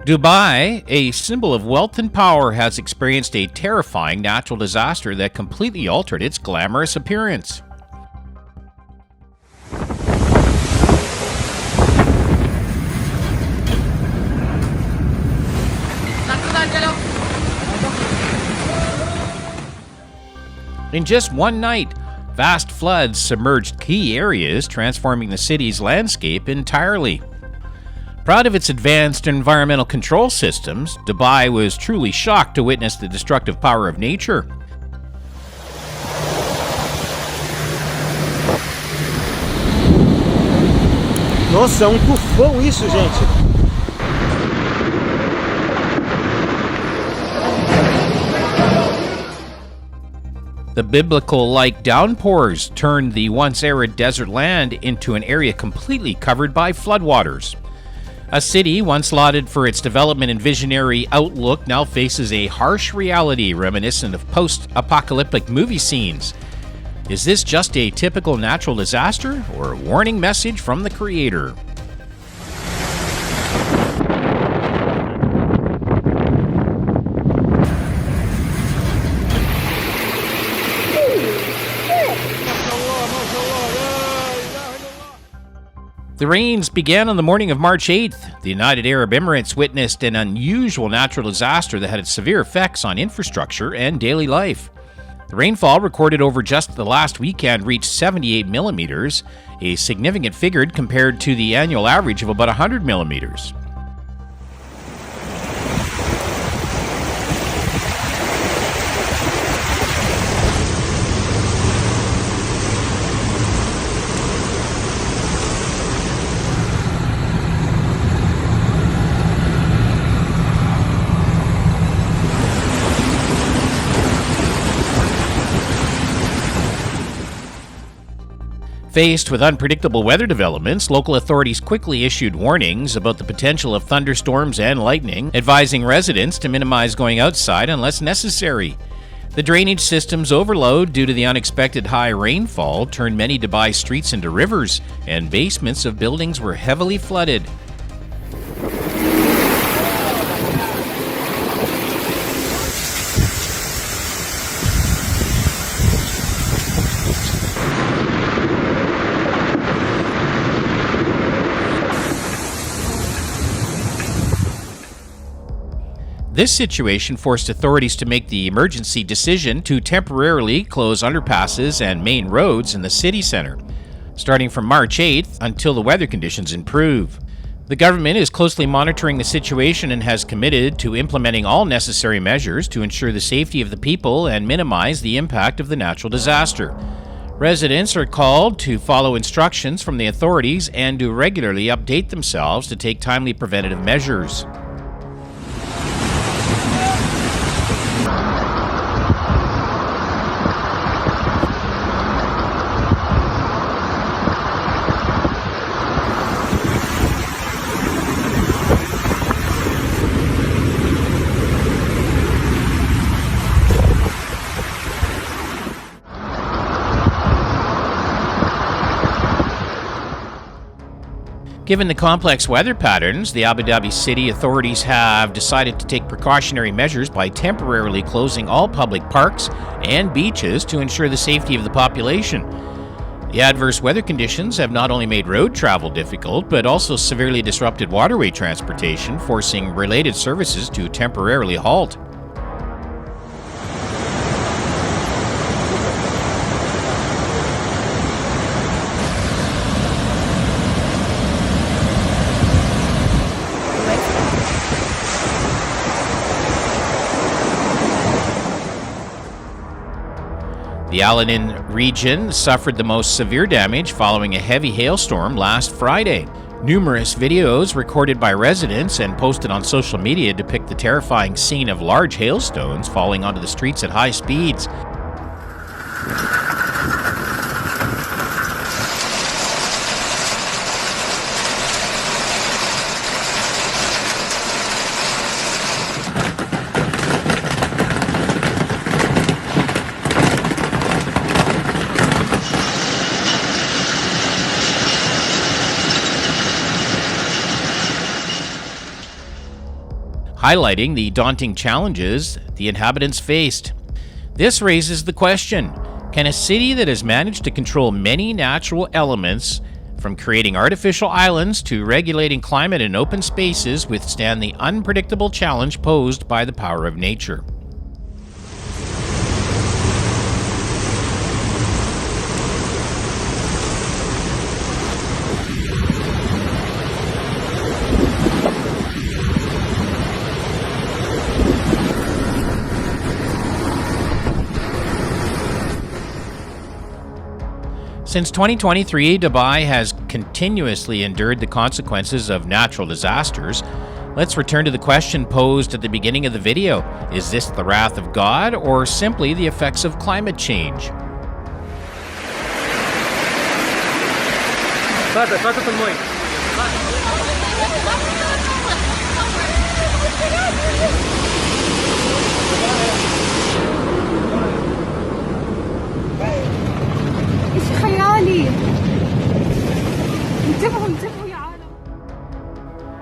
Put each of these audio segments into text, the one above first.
Dubai, a symbol of wealth and power, has experienced a terrifying natural disaster that completely altered its glamorous appearance. In just one night, vast floods submerged key areas, transforming the city's landscape entirely. Proud of its advanced environmental control systems, Dubai was truly shocked to witness the destructive power of nature. Nossa, tufão isso, gente. The biblical-like downpours turned the once arid desert land into an area completely covered by floodwaters. A city once lauded for its development and visionary outlook now faces a harsh reality reminiscent of post-apocalyptic movie scenes. Is this just a typical natural disaster or a warning message from the Creator? The rains began on the morning of March 8th. The United Arab Emirates witnessed an unusual natural disaster that had severe effects on infrastructure and daily life. The rainfall recorded over just the last weekend reached 78 millimeters, a significant figure compared to the annual average of about 100 millimeters. Faced with unpredictable weather developments, local authorities quickly issued warnings about the potential of thunderstorms and lightning, advising residents to minimize going outside unless necessary. The drainage system's overload due to the unexpected high rainfall turned many Dubai streets into rivers, and basements of buildings were heavily flooded. This situation forced authorities to make the emergency decision to temporarily close underpasses and main roads in the city center, starting from March 8th until the weather conditions improve. The government is closely monitoring the situation and has committed to implementing all necessary measures to ensure the safety of the people and minimize the impact of the natural disaster. Residents are called to follow instructions from the authorities and to regularly update themselves to take timely preventative measures. Given the complex weather patterns, the Abu Dhabi city authorities have decided to take precautionary measures by temporarily closing all public parks and beaches to ensure the safety of the population. The adverse weather conditions have not only made road travel difficult, but also severely disrupted waterway transportation, forcing related services to temporarily halt. The Al Ain region suffered the most severe damage following a heavy hailstorm last Friday. Numerous videos recorded by residents and posted on social media depict the terrifying scene of large hailstones falling onto the streets at high speeds. highlighting the daunting challenges the inhabitants faced. This raises the question, can a city that has managed to control many natural elements, from creating artificial islands to regulating climate and open spaces, withstand the unpredictable challenge posed by the power of nature? Since 2023, Dubai has continuously endured the consequences of natural disasters. Let's return to the question posed at the beginning of the video. Is this the wrath of God or simply the effects of climate change?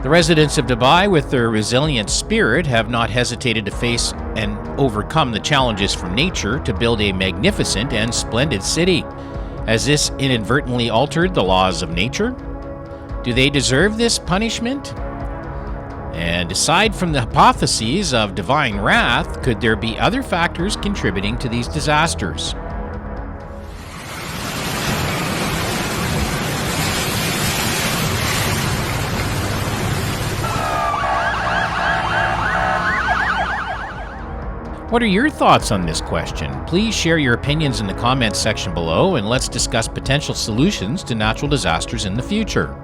The residents of Dubai, with their resilient spirit, have not hesitated to face and overcome the challenges from nature to build a magnificent and splendid city. Has this inadvertently altered the laws of nature? Do they deserve this punishment? And aside from the hypotheses of divine wrath, could there be other factors contributing to these disasters? What are your thoughts on this question? Please share your opinions in the comments section below, and let's discuss potential solutions to natural disasters in the future.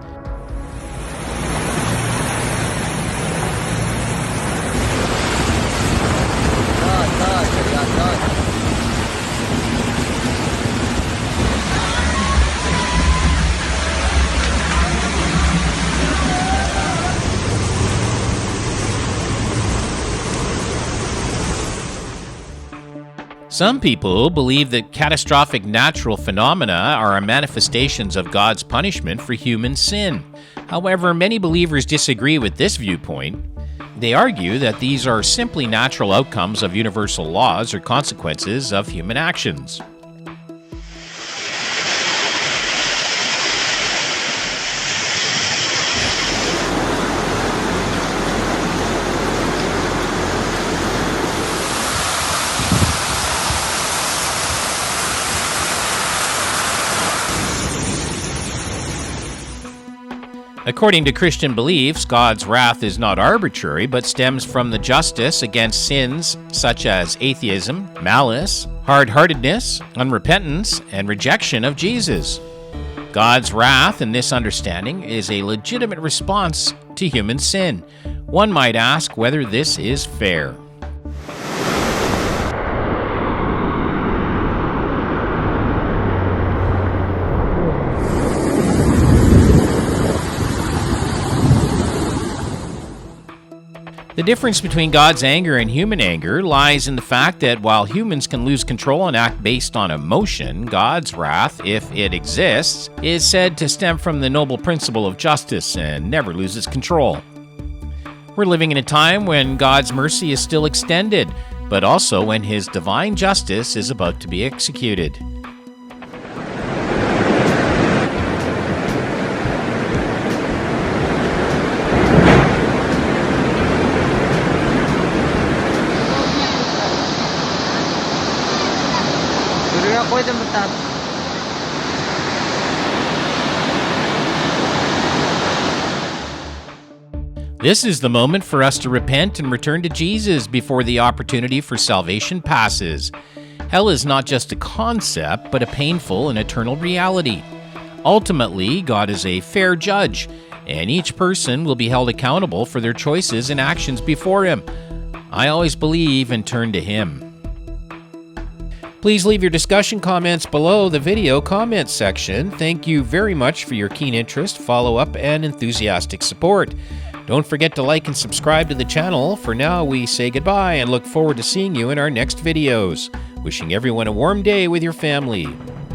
Some people believe that catastrophic natural phenomena are manifestations of God's punishment for human sin. However, many believers disagree with this viewpoint. They argue that these are simply natural outcomes of universal laws or consequences of human actions. According to Christian beliefs, God's wrath is not arbitrary, but stems from the justice against sins such as atheism, malice, hard-heartedness, unrepentance, and rejection of Jesus. God's wrath, in this understanding, is a legitimate response to human sin. One might ask whether this is fair. The difference between God's anger and human anger lies in the fact that while humans can lose control and act based on emotion, God's wrath, if it exists, is said to stem from the noble principle of justice and never loses control. We're living in a time when God's mercy is still extended, but also when His divine justice is about to be executed. This is the moment for us to repent and return to Jesus before the opportunity for salvation passes. Hell is not just a concept, but a painful and eternal reality. Ultimately, God is a fair judge, and each person will be held accountable for their choices and actions before Him. I always believe and turn to Him. Please leave your discussion comments below the video comment section. Thank you very much for your keen interest, follow-up, and enthusiastic support. Don't forget to like and subscribe to the channel. For now, we say goodbye and look forward to seeing you in our next videos. Wishing everyone a warm day with your family.